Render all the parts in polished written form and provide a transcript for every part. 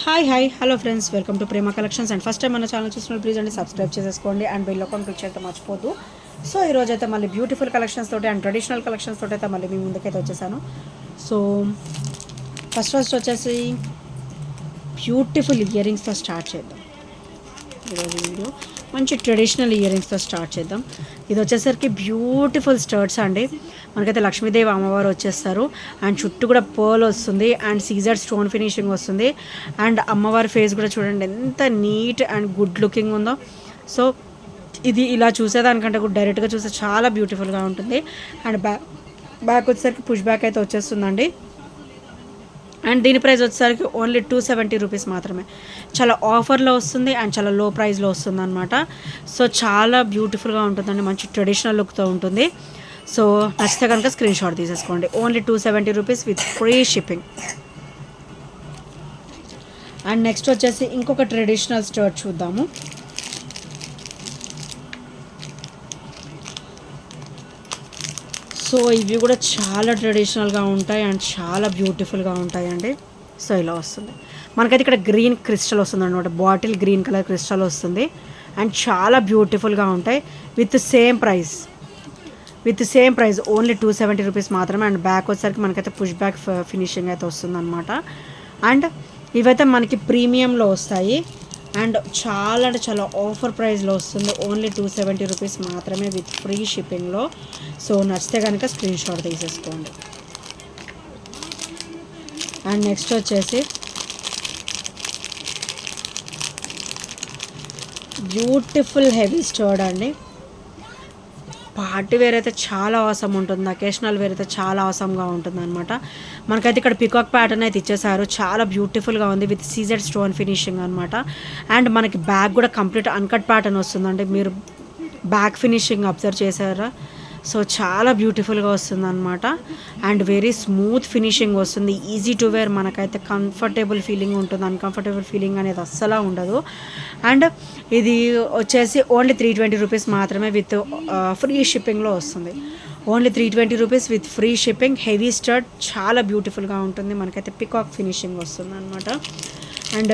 Hi hello friends, welcome to Prema collections. And first time మన channel చూసినప్పుడు please అండి subscribe చేసేసుకోండి and bell icon click చేయడం మర్చిపోద్దు. సో ఈరోజు అయితే మళ్ళీ బ్యూటిఫుల్ కలెక్షన్స్ తోటి అండ్ ట్రెడిషనల్ కలెక్షన్స్ తోటి అయితే మళ్ళీ మీ ముందుకైతే వచ్చేసాను. సో ఫస్ట్ వచ్చేసి బ్యూటిఫుల్ ఇయర్ రింగ్స్తో స్టార్ట్ చేద్దాం. ఈరోజు వీడియో మంచి ట్రెడిషనల్ ఇయర్ రింగ్స్తో స్టార్ట్ చేద్దాం. ఇది వచ్చేసరికి బ్యూటిఫుల్ స్టర్ట్స్ అండి. మనకైతే లక్ష్మీదేవి అమ్మవారు వచ్చేస్తారు అండ్ చుట్టూ కూడా పర్ల్ వస్తుంది అండ్ సీజర్ స్టోన్ ఫినిషింగ్ వస్తుంది. అండ్ అమ్మవారి ఫేస్ కూడా చూడండి ఎంత నీట్ అండ్ గుడ్ లుకింగ్ ఉందో. సో ఇది ఇలా చూసేదానికంటే కూడా డైరెక్ట్గా చూస్తే చాలా బ్యూటిఫుల్గా ఉంటుంది. అండ్ బ్యాక్ వచ్చేసరికి పుష్ బ్యాక్ అయితే వచ్చేస్తుందండి. అండ్ దీని ప్రైస్ వచ్చేసరికి ఓన్లీ 270 రూపీస్ మాత్రమే. చాలా ఆఫర్లో వస్తుంది అండ్ చాలా లో ప్రైస్లో వస్తుంది అనమాట. సో చాలా బ్యూటిఫుల్గా ఉంటుందండి, మంచి ట్రెడిషనల్ లుక్తో ఉంటుంది. సో నచ్చితే కనుక స్క్రీన్ షాట్ తీసేసుకోండి. Only 270 rupees with free shipping. And next వచ్చేసి ఇంకొక ట్రెడిషనల్ స్టర్ట్ చూద్దాము. సో ఇవి కూడా చాలా ట్రెడిషనల్గా ఉంటాయి అండ్ చాలా బ్యూటిఫుల్గా ఉంటాయండి. సో ఇలా వస్తుంది మనకైతే ఇక్కడ గ్రీన్ క్రిస్టల్ వస్తుంది అనమాట, బాటిల్ గ్రీన్ కలర్ క్రిస్టల్ వస్తుంది అండ్ చాలా బ్యూటిఫుల్గా ఉంటాయి. With same price only 270 rupees మాత్రమే. అండ్ బ్యాక్ వచ్చేసరికి మనకైతే పుష్ బ్యాక్ ఫినిషింగ్ అయితే వస్తుంది అనమాట. అండ్ ఇవైతే మనకి ప్రీమియంలో వస్తాయి అండ్ చాలా అంటే చాలా ఆఫర్ ప్రైస్లో వస్తుంది. ఓన్లీ 270 రూపీస్ మాత్రమే విత్ ఫ్రీ షిప్పింగ్లో. సో నచ్చితే కనుక స్క్రీన్ షాట్ తీసేసుకోండి. అండ్ నెక్స్ట్ వచ్చేసి బ్యూటిఫుల్ హెవీ స్టర్డ్ అండి. పార్టీ వేర్ అయితే చాలా అవసరం ఉంటుంది, అకేషనల్ వేర్ అయితే చాలా అవసరంగా ఉంటుంది అనమాట. మనకైతే ఇక్కడ పికాక్ ప్యాటర్న్ అయితే ఇచ్చేసారు, చాలా బ్యూటిఫుల్గా ఉంది విత్ సీజెడ్ స్టోన్ ఫినిషింగ్ అనమాట. అండ్ మనకి బ్యాక్ కూడా కంప్లీట్ అన్కట్ ప్యాటర్న్ వస్తుందండి. మీరు బ్యాక్ ఫినిషింగ్ అబ్జర్వ్ చేశారా? సో చాలా బ్యూటిఫుల్గా వస్తుంది అనమాట. అండ్ వెరీ స్మూత్ ఫినిషింగ్ వస్తుంది, ఈజీ టు వేర్. మనకైతే కంఫర్టబుల్ ఫీలింగ్ ఉంటుంది, అన్కంఫర్టబుల్ ఫీలింగ్ అనేది అస్సలు ఉండదు. అండ్ ఇది వచ్చేసి ఓన్లీ 320 రూపీస్ మాత్రమే విత్ ఫ్రీ షిప్పింగ్లో వస్తుంది. Only 320 rupees with free shipping. Heavy stud చాలా బ్యూటిఫుల్గా ఉంటుంది, మనకైతే పికాక్ ఫినిషింగ్ వస్తుంది అనమాట. అండ్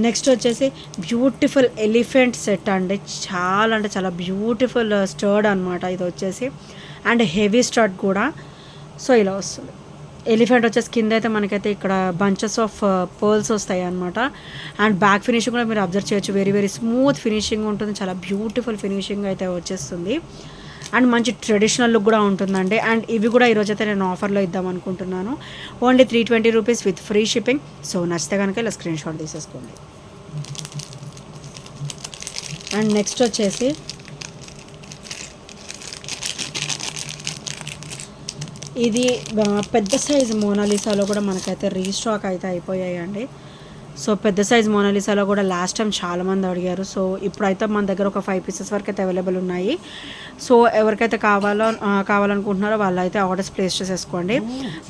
నెక్స్ట్ వచ్చేసి బ్యూటిఫుల్ ఎలిఫెంట్ సెట్ అండి. చాలా అంటే చాలా బ్యూటిఫుల్ స్టర్డ్ అనమాట ఇది వచ్చేసి. అండ్ హెవీ స్టర్డ్ కూడా. సో ఇలా వస్తుంది. ఎలిఫెంట్ వచ్చేసి కింద అయితే మనకైతే ఇక్కడ బంచెస్ ఆఫ్ పర్ల్స్ వస్తాయి అనమాట. అండ్ బ్యాక్ ఫినిషింగ్ కూడా మీరు అబ్జర్వ్ చేయొచ్చు, వెరీ స్మూత్ ఫినిషింగ్ ఉంటుంది, చాలా బ్యూటిఫుల్ ఫినిషింగ్ అయితే వచ్చేస్తుంది. అండ్ మంచి ట్రెడిషనల్ లుక్ కూడా ఉంటుందండి. అండ్ ఇవి కూడా ఈరోజు అయితే నేను ఆఫర్లో ఇద్దాం అనుకుంటున్నాను. Only 320 rupees with free shipping. So నచ్చితే కనుక ఇలా స్క్రీన్ షాట్ తీసేసుకోండి. అండ్ నెక్స్ట్ వచ్చేసి ఇది పెద్ద సైజు మోనాలిసాలో కూడా మనకైతే రీస్టాక్ అయితే అయిపోయాయండి. సో పెద్ద సైజ్ మోనాలిసాలో కూడా లాస్ట్ టైం చాలామంది అడిగారు. సో ఇప్పుడైతే మన దగ్గర ఒక 5 పీసెస్ వరకు అయితే అవైలబుల్ ఉన్నాయి. సో ఎవరికైతే కావాలనుకుంటున్నారో వాళ్ళైతే ఆర్డర్స్ ప్లేస్ చేసేసుకోండి.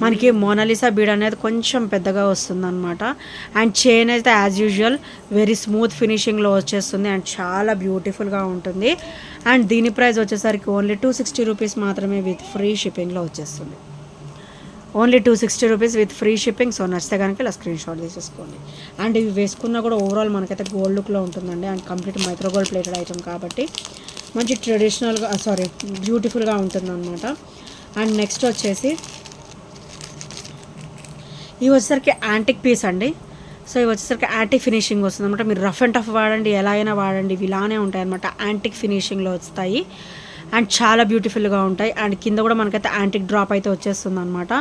మనకి మోనాలిసా బీడ్ అనేది కొంచెం పెద్దగా వస్తుంది అనమాట. అండ్ చైన్ అయితే యాజ్ యూజువల్ వెరీ స్మూత్ ఫినిషింగ్లో వచ్చేస్తుంది అండ్ చాలా బ్యూటిఫుల్గా ఉంటుంది. అండ్ దీని ప్రైస్ వచ్చేసరికి ఓన్లీ 260 రూపీస్ మాత్రమే విత్ ఫ్రీ షిప్పింగ్లో వచ్చేస్తుంది. Only 260 rupees with free shipping. So నచ్చితే కనుక ఇలా స్క్రీన్ షాట్ తీసేసుకోండి. అండ్ ఇవి వేసుకున్నా కూడా ఓవరాల్ మనకైతే గోల్డ్ లుక్లో ఉంటుందండి. And complete micro gold plated item కాబట్టి మంచి ట్రెడిషనల్గా బ్యూటిఫుల్గా ఉంటుందన్నమాట. అండ్ నెక్స్ట్ వచ్చేసి ఇవి వచ్చేసరికి యాంటిక్ పీస్ అండి. సో ఇవి వచ్చేసరికి యాంటిక్ ఫినిషింగ్ వస్తుంది అనమాట. మీరు రఫ్ అండ్ టఫ్ వాడండి, ఎలా అయినా వాడండి, ఇవి ఇలానే ఉంటాయి అనమాట. యాంటిక్ ఫినిషింగ్లో వస్తాయి అండ్ చాలా బ్యూటిఫుల్గా ఉంటాయి. అండ్ కింద కూడా మనకైతే యాంటిక్ డ్రాప్ అయితే వచ్చేస్తుంది అనమాట.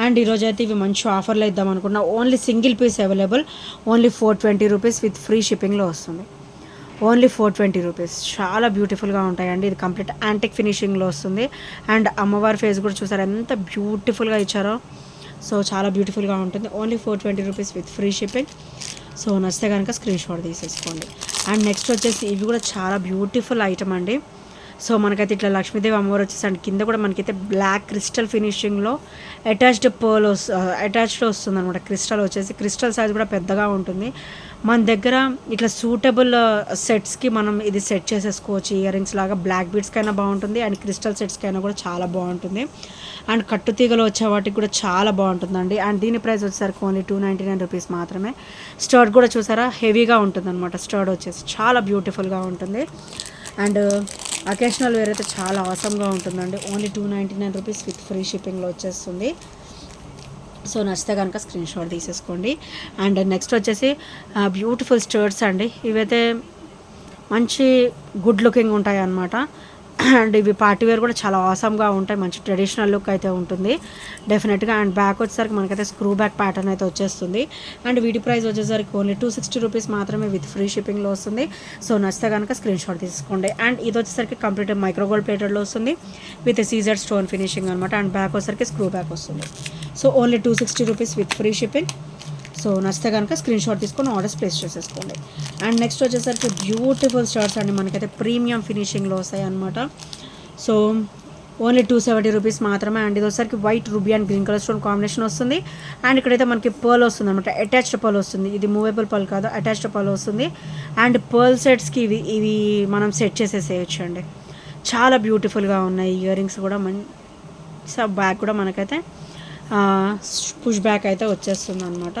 అండ్ ఈరోజు అయితే ఇవి మంచి ఆఫర్లో ఇద్దాం అనుకున్నా. Only single piece available. Only 420 rupees with free షిప్పింగ్లో వస్తుంది. Only 420 rupees. చాలా బ్యూటిఫుల్గా ఉంటాయండి. ఇది కంప్లీట్ యాంటిక్ ఫినిషింగ్లో వస్తుంది. అండ్ అమ్మవారి ఫేస్ కూడా చూసారు ఎంత బ్యూటిఫుల్గా ఇచ్చారో. సో చాలా బ్యూటిఫుల్గా ఉంటుంది. Only 420 rupees with free shipping. So నచ్చితే కనుక స్క్రీన్ షాట్ తీసేసుకోండి. అండ్ నెక్స్ట్ వచ్చేసి ఇవి కూడా చాలా బ్యూటిఫుల్ ఐటమ్ అండి. సో మనకైతే ఇట్లా లక్ష్మీదేవి అమ్మవారు వచ్చేసండి. కింద కూడా మనకైతే బ్లాక్ క్రిస్టల్ ఫినిషింగ్లో అటాచ్డ్ వస్తుంది అనమాట. క్రిస్టల్ వచ్చేసి క్రిస్టల్ సైజ్ కూడా పెద్దగా ఉంటుంది. మన దగ్గర ఇట్లా సూటబుల్ సెట్స్కి మనం ఇది సెట్ చేసేసుకోవచ్చు. ఇయర్ రింగ్స్ లాగా బ్లాక్ బీడ్స్కైనా బాగుంటుంది అండ్ క్రిస్టల్ సెట్స్కైనా కూడా చాలా బాగుంటుంది. అండ్ కట్టుతీగలు వచ్చే వాటికి కూడా చాలా బాగుంటుందండి. అండ్ దీని ప్రైస్ వచ్చేసరికి ఓన్లీ 299 రూపీస్ మాత్రమే. స్టర్డ్ కూడా చూసారా హెవీగా ఉంటుంది అనమాట. స్టర్డ్ వచ్చేసి చాలా బ్యూటిఫుల్గా ఉంటుంది. అండ్ అకేషనల్ వేర్ అయితే చాలా ఆసమ్గా ఉంటుందండి. ఓన్లీ 299 రూపీస్ విత్ ఫ్రీ షిప్పింగ్లో వచ్చేస్తుంది. సో నచ్చితే కనుక స్క్రీన్ షాట్ తీసేసుకోండి. అండ్ నెక్స్ట్ వచ్చేసి బ్యూటిఫుల్ స్టర్ట్స్ అండి. ఇవైతే మంచి గుడ్ లుకింగ్ ఉంటాయి అన్నమాట. అండ్ ఇవి పార్టీ వేర్ కూడా చాలా ఆసమ్గా ఉంటాయి. మంచి ట్రెడిషనల్ లుక్ అయితే ఉంటుంది డెఫినెట్గా. అండ్ బ్యాక్ వచ్చేసరికి మనకైతే స్క్రూ బ్యాక్ ప్యాటర్న్ అయితే వచ్చేస్తుంది. అండ్ వీటి ప్రైస్ వచ్చేసరికి ఓన్లీ 260 రూపీస్ మాత్రమే విత్ ఫ్రీ షిప్పింగ్లో వస్తుంది. సో నచ్చితే కనుక స్క్రీన్ షాట్ తీసుకోండి. అండ్ ఇది వచ్చేసరికి కంప్లీట్ మైక్రోగోల్డ్ ప్లేటెడ్లో వస్తుంది విత్ సీజర్ స్టోన్ ఫినిషింగ్ అనమాట. అండ్ బ్యాక్ వచ్చేసరికి స్క్రూ బ్యాక్ వస్తుంది. So only 260 rupees with free shipping. So నచ్చితే కనుక స్క్రీన్ షాట్ తీసుకొని ఆర్డర్స్ ప్లేస్ చేసేసుకోండి. అండ్ నెక్స్ట్ వచ్చేసరికి బ్యూటిఫుల్ షర్ట్స్ అండి. మనకైతే ప్రీమియం ఫినిషింగ్లో వస్తాయి అనమాట. సో ఓన్లీ 270 రూపీస్ మాత్రమే. అండ్ ఇది వచ్చేసరికి white ruby and green colour stone combination వస్తుంది. అండ్ ఇక్కడైతే మనకి పర్ల్ వస్తుంది అనమాట. అటాచ్డ్ పర్ల్ వస్తుంది. ఇది మూవేబుల్ పర్ల్ కాదు, అటాచ్డ్ పర్ల్ వస్తుంది. అండ్ పర్ల్ సెట్స్కి ఇవి మనం సెట్ చేసేసేయచ్చు అండి. చాలా బ్యూటిఫుల్గా ఉన్నాయి. ఇయర్ రింగ్స్ కూడా మంచి బ్యాక్ కూడా మనకైతే పుష్ బ్యాక్ అయితే వచ్చేస్తుంది అనమాట.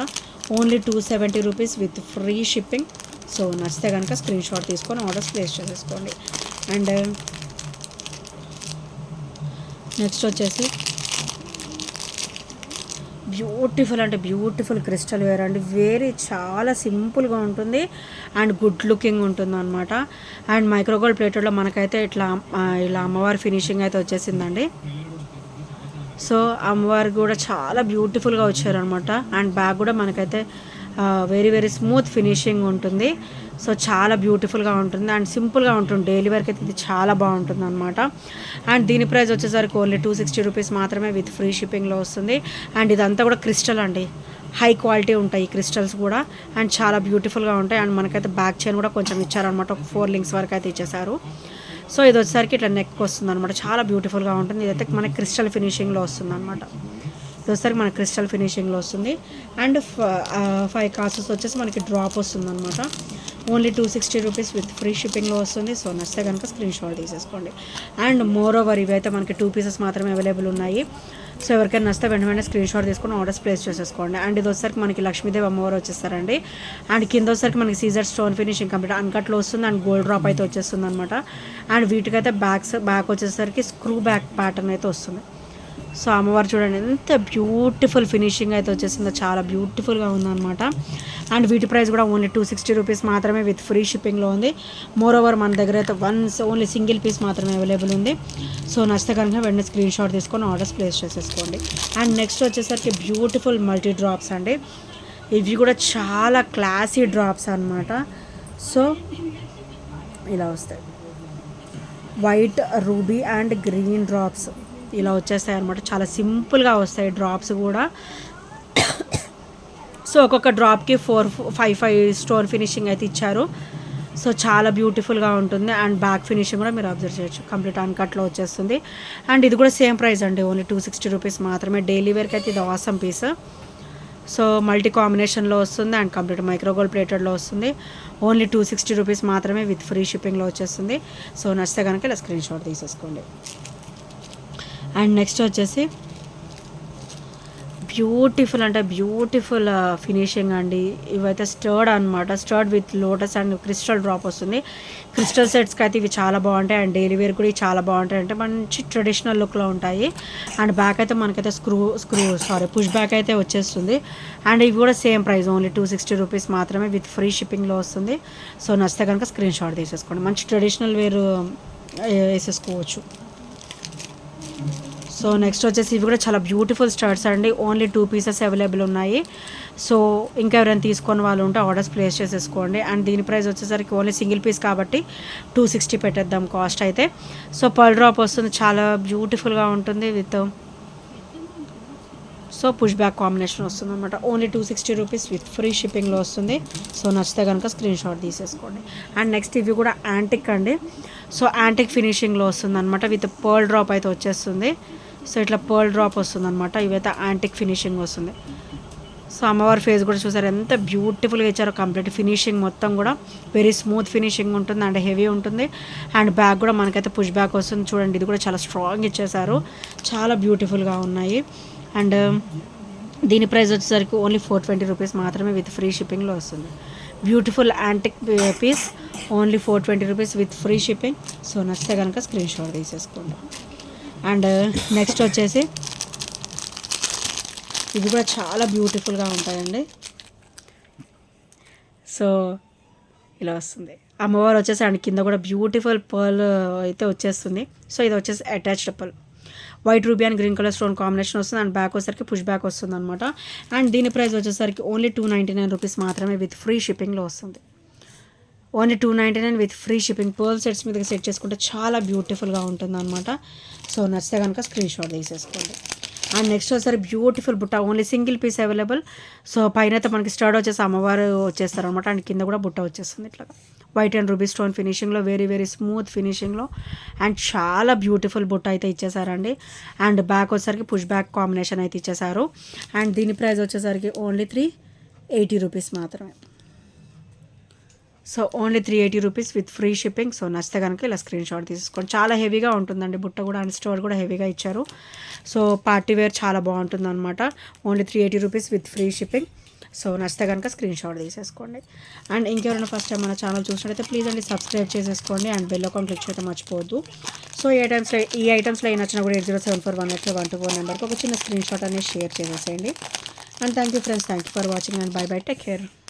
Only 270 rupees with free shipping. So నచ్చితే కనుక స్క్రీన్ షాట్ తీసుకొని ఆర్డర్స్ ప్లేస్ చేసేసుకోండి. అండ్ నెక్స్ట్ వచ్చేసి బ్యూటిఫుల్ అంటే బ్యూటిఫుల్ క్రిస్టల్ వేర్ అండి. వేరే చాలా సింపుల్గా ఉంటుంది అండ్ గుడ్ లుకింగ్ ఉంటుంది అనమాట. అండ్ మైక్రోగోల్డ్ ప్లేటెడ్లో మనకైతే ఇలా అమ్మవారి ఫినిషింగ్ అయితే వచ్చేసిందండి. సో అమ్మవారు కూడా చాలా బ్యూటిఫుల్గా వచ్చారనమాట. అండ్ బ్యాగ్ కూడా మనకైతే వెరీ వెరీ స్మూత్ ఫినిషింగ్ ఉంటుంది. సో చాలా బ్యూటిఫుల్గా ఉంటుంది అండ్ సింపుల్గా ఉంటుంది. డైలీ వేర్కి అయితే ఇది చాలా బాగుంటుంది అనమాట. అండ్ దీని ప్రైస్ వచ్చేసరికి ఓన్లీ 260 రూపీస్ మాత్రమే విత్ ఫ్రీ షిప్పింగ్లో వస్తుంది. అండ్ ఇదంతా కూడా క్రిస్టల్ అండి. హై క్వాలిటీ ఉంటాయి ఈ క్రిస్టల్స్ కూడా అండ్ చాలా బ్యూటిఫుల్గా ఉంటాయి. అండ్ మనకైతే బ్యాక్ చైన్ కూడా కొంచెం ఇచ్చారనమాట. ఒక 4 లింక్స్ వరకు అయితే ఇచ్చేసారు. సో ఇది వచ్చేసరికి ఇట్లా నెక్ వస్తుంది అనమాట. చాలా బ్యూటిఫుల్గా ఉంటుంది. ఇదైతే మనకి క్రిస్టల్ ఫినిషింగ్లో వస్తుంది అనమాట. ఇది వచ్చేసరికి మనకి క్రిస్టల్ ఫినిషింగ్లో వస్తుంది. అండ్ 5 కాసెస్ వచ్చేసి మనకి డ్రాప్ వస్తుంది అనమాట. ఓన్లీ 260 రూపీస్ విత్ ఫ్రీ షిప్పింగ్లో వస్తుంది. సో నచ్చితే కనుక స్క్రీన్ షాట్ తీసేసుకోండి. అండ్ మోర్ ఓవర్ ఇవి అయితే మనకి 2 పీసెస్ మాత్రమే అవైలబుల్ ఉన్నాయి. సో ఎవరికైనా నచ్చితే వెంటనే స్క్రీన్ షాట్ తీసుకొని ఆర్డర్స్ ప్లేస్ చేసేసుకోండి. అండ్ ఇది వచ్చేసరికి మనకి లక్ష్మీదేవి అమ్మవారు వచ్చేస్తారండి. అండ్ కింద వచ్చేసరికి మనకి సీజర్ స్టోన్ ఫినిషింగ్ కంప్లీట్ అన్కట్లో వస్తుంది అండ్ గోల్డ్ డ్రాప్ అయితే వచ్చేస్తుంది అనమాట. అండ్ వీటికైతే బ్యాక్ వచ్చేసరికి స్క్రూ బ్యాక్ ప్యాటర్న్ అయితే వస్తుంది. సో అమ్మవారు చూడండి ఎంత బ్యూటిఫుల్ ఫినిషింగ్ అయితే వచ్చేసిందో, చాలా బ్యూటిఫుల్గా ఉందన్నమాట. అండ్ వీటి ప్రైస్ కూడా ఓన్లీ 260 రూపీస్ మాత్రమే విత్ ఫ్రీ షిప్పింగ్లో ఉంది. మోర్ ఓవర్ మన దగ్గర అయితే ఓన్లీ సింగిల్ పీస్ మాత్రమే అవైలబుల్ ఉంది. సో నచ్చితే కనుక వెంటనే స్క్రీన్ షాట్ తీసుకొని ఆర్డర్స్ ప్లేస్ చేసేసుకోండి. అండ్ నెక్స్ట్ వచ్చేసరికి బ్యూటిఫుల్ మల్టీ డ్రాప్స్ అండి. ఇవి కూడా చాలా క్లాసీ డ్రాప్స్ అన్నమాట. సో ఇలా వస్తాయి white ruby and green drops ఇలా వచ్చేస్తాయి అనమాట. చాలా సింపుల్గా వస్తాయి డ్రాప్స్ కూడా. సో ఒక్కొక్క డ్రాప్కి 4-5 స్టోన్ ఫినిషింగ్ అయితే ఇచ్చారు. సో చాలా బ్యూటిఫుల్గా ఉంటుంది. అండ్ బ్యాక్ ఫినిషింగ్ కూడా మీరు అబ్జర్వ్ చేయొచ్చు, కంప్లీట్ అన్కట్లో వచ్చేస్తుంది. అండ్ ఇది కూడా సేమ్ ప్రైస్ అండి, ఓన్లీ 260 రూపీస్ మాత్రమే. డైలీ వేర్కి అయితే ఇది ఆసమ్ పీస్. సో మల్టీ కాంబినేషన్లో వస్తుంది అండ్ కంప్లీట్ మైక్రోగోల్డ్ ప్లేటెడ్లో వస్తుంది. ఓన్లీ 260 రూపీస్ మాత్రమే విత్ ఫ్రీ షిప్పింగ్లో వచ్చేస్తుంది. సో నచ్చితే కనుక ఇలా స్క్రీన్ షాట్ తీసేసుకోండి. అండ్ నెక్స్ట్ వచ్చేసి బ్యూటిఫుల్ అంటే బ్యూటిఫుల్ ఫినిషింగ్ అండి. ఇవైతే స్టర్డ్ అనమాట. Stud with lotus and crystal drop వస్తుంది. క్రిస్టల్ సెట్స్కి అయితే ఇవి చాలా బాగుంటాయి అండ్ డైలీ వేర్ కూడా చాలా బాగుంటాయి. అంటే మంచి ట్రెడిషనల్ లుక్లో ఉంటాయి. అండ్ బ్యాక్ అయితే మనకైతే పుష్ బ్యాక్ అయితే వచ్చేస్తుంది. అండ్ ఇవి కూడా సేమ్ ప్రైస్, ఓన్లీ 260 రూపీస్ మాత్రమే విత్ ఫ్రీ షిప్పింగ్లో వస్తుంది. సో నచ్చితే కనుక స్క్రీన్ షాట్ తీసేసుకోండి. మంచి ట్రెడిషనల్ వేర్ వేసేసుకోవచ్చు. సో నెక్స్ట్ వచ్చేసి ఇవి కూడా చాలా బ్యూటిఫుల్ స్టర్ట్స్ అండి. ఓన్లీ 2 పీసెస్ అవైలబుల్ ఉన్నాయి. సో ఇంకా ఎవరైనా తీసుకొని వాళ్ళు ఉంటే ఆర్డర్స్ ప్లేస్ చేసేసుకోండి. అండ్ దీని ప్రైస్ వచ్చేసరికి ఓన్లీ సింగిల్ పీస్ కాబట్టి 260 పెట్టేద్దాం కాస్ట్ అయితే. సో పర్ల్ డ్రాప్ వస్తుంది, చాలా బ్యూటిఫుల్గా ఉంటుంది with so push back combination వస్తుంది అనమాట. ఓన్లీ 260 రూపీస్ విత్ ఫ్రీ షిప్పింగ్లో వస్తుంది. సో నచ్చితే కనుక స్క్రీన్ షాట్ తీసేసుకోండి. అండ్ నెక్స్ట్ ఇవి కూడా యాంటిక్ అండి. సో యాంటిక్ ఫినిషింగ్లో వస్తుంది అనమాట, విత్ పర్ల్ డ్రాప్ అయితే వచ్చేస్తుంది. సో ఇట్లా పర్ల్ డ్రాప్ వస్తుంది అనమాట, ఇవైతే యాంటిక్ ఫినిషింగ్ వస్తుంది. సో అమ్మవారి ఫేస్ కూడా చూసారు ఎంత బ్యూటిఫుల్గా ఇచ్చారో, కంప్లీట్ ఫినిషింగ్ మొత్తం కూడా వెరీ స్మూత్ ఫినిషింగ్ ఉంటుంది అండ్ హెవీ ఉంటుంది. అండ్ బ్యాక్ కూడా మనకైతే పుష్ బ్యాక్ వస్తుంది చూడండి, ఇది కూడా చాలా స్ట్రాంగ్ ఇచ్చేసారు, చాలా బ్యూటిఫుల్గా ఉన్నాయి. అండ్ దీని ప్రైస్ వచ్చేసరికి ఓన్లీ 420 రూపీస్ మాత్రమే విత్ ఫ్రీ షిప్పింగ్లో వస్తుంది. Beautiful antique piece only 420 rupees with free shipping. So నచ్చితే కనుక స్క్రీన్ షాట్ తీసేసుకోండి. అండ్ నెక్స్ట్ వచ్చేసి ఇవి కూడా చాలా బ్యూటిఫుల్గా ఉంటాయండి. సో ఇలా వస్తుంది అమ్మవారు వచ్చేసి, అండ్ కింద కూడా బ్యూటిఫుల్ పర్ల్ అయితే వచ్చేస్తుంది. సో ఇది వచ్చేసి attached pearl, white ruby and green colour stone combination వస్తుంది. అండ్ బ్యాక్ వచ్చేసరికి పుష్ బ్యాక్ వస్తుంది అనమాట. అండ్ దీని ప్రైస్ వచ్చేసరికి ఓన్లీ 299 రూపీస్ మాత్రమే విత్ ఫ్రీ షిప్పింగ్లో వస్తుంది. Only 299 with free shipping. Pearl sets మీద సెట్ చేసుకుంటే చాలా బ్యూటిఫుల్గా ఉంటుంది అనమాట. సో నచ్చితే కనుక స్క్రీన్ షాట్ తీసేసుకోండి. అండ్ నెక్స్ట్ వచ్చేసరికి బ్యూటిఫుల్ బుట్ట, only single piece available. So పైన అయితే మనకి స్టర్డ్ వచ్చేసి అమ్మవారు వచ్చేస్తారు అనమాట, అండ్ కింద కూడా బుట్ట వచ్చేస్తుంది ఇట్లా వైట్ అండ్ రూబీ స్టోన్ ఫినిషింగ్లో, వెరీ వెరీ స్మూత్ ఫినిషింగ్లో. అండ్ చాలా బ్యూటిఫుల్ బుట్ట అయితే ఇచ్చేసారండి. అండ్ బ్యాక్ వచ్చేసరికి పుష్ బ్యాక్ కాంబినేషన్ అయితే ఇచ్చేసారు. అండ్ దీని ప్రైస్ వచ్చేసరికి ఓన్లీ 380 రూపీస్ మాత్రమే. So only 380 rupees with free shipping. So నచ్చితే కనుక ఇలా స్క్రీన్ షాట్ తీసుకోండి. చాలా హెవీగా ఉంటుందండి బుట్ట కూడా, అండ్ స్టోర్ కూడా హెవీగా ఇచ్చారు. సో పార్టీ వేర్ చాలా బాగుంటుంది అనమాట. Only 380 rupees with free shipping. So నచ్చితే కనుక స్క్రీన్ షాట్ తీసేసుకోండి. అండ్ ఇంకెవరైనా ఫస్ట్ టైం మన ఛానల్ చూసినట్టయితే ప్లీజ్ అండి సబ్స్క్రైబ్ చేసేసుకోండి అండ్ బెల్ ఐకాన్ క్లిక్ చేయడం మర్చిపోవద్దు. సో ఈ ఐటమ్స్లో ఏ నచ్చినా కూడా 80741812 నెంబర్కి ఒక చిన్న స్క్రీన్ షాట్ అనేది షేర్ చేసేసేయండి. And thank you friends, thank you for watching and by by, take care.